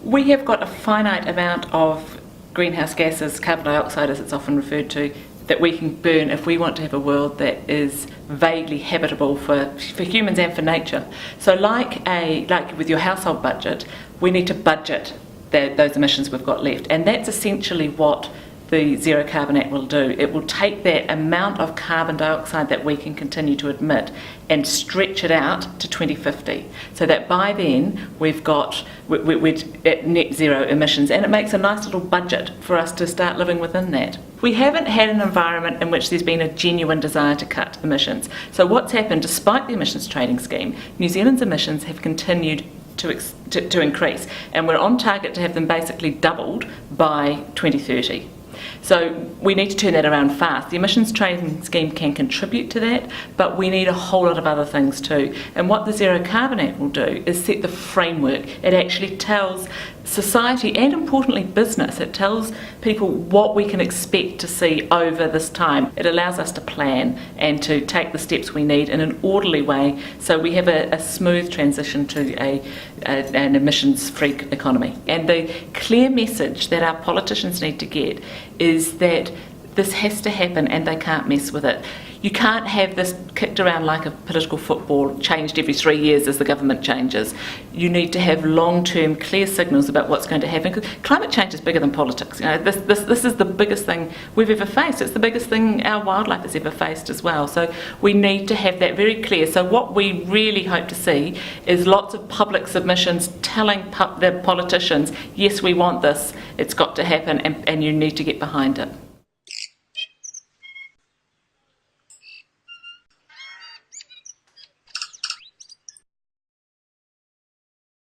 We have got a finite amount of greenhouse gases, carbon dioxide as it's often referred to, that we can burn if we want to have a world that is vaguely habitable for humans and for nature. So like with your household budget, we need to budget those emissions we've got left. And that's essentially what the Zero Carbon Act will do. It will take that amount of carbon dioxide that we can continue to emit and stretch it out to 2050, so that by then we're at net zero emissions, and it makes a nice little budget for us to start living within that. We haven't had an environment in which there's been a genuine desire to cut emissions. So what's happened, despite the emissions trading scheme, New Zealand's emissions have continued to increase, and we're on target to have them basically doubled by 2030. So we need to turn that around fast. The emissions trading scheme can contribute to that, but we need a whole lot of other things too. And what the Zero Carbon Act will do is set the framework. It actually tells society, and importantly business, it tells people what we can expect to see over this time. It allows us to plan and to take the steps we need in an orderly way, so we have a smooth transition to an emissions-free economy. And the clear message that our politicians need to get is that this has to happen and they can't mess with it. You can't have this kicked around like a political football, changed every 3 years as the government changes. You need to have long-term clear signals about what's going to happen, because climate change is bigger than politics. You know, this is the biggest thing we've ever faced. It's the biggest thing our wildlife has ever faced as well. So we need to have that very clear. So what we really hope to see is lots of public submissions telling the politicians, yes, we want this, it's got to happen, and you need to get behind it.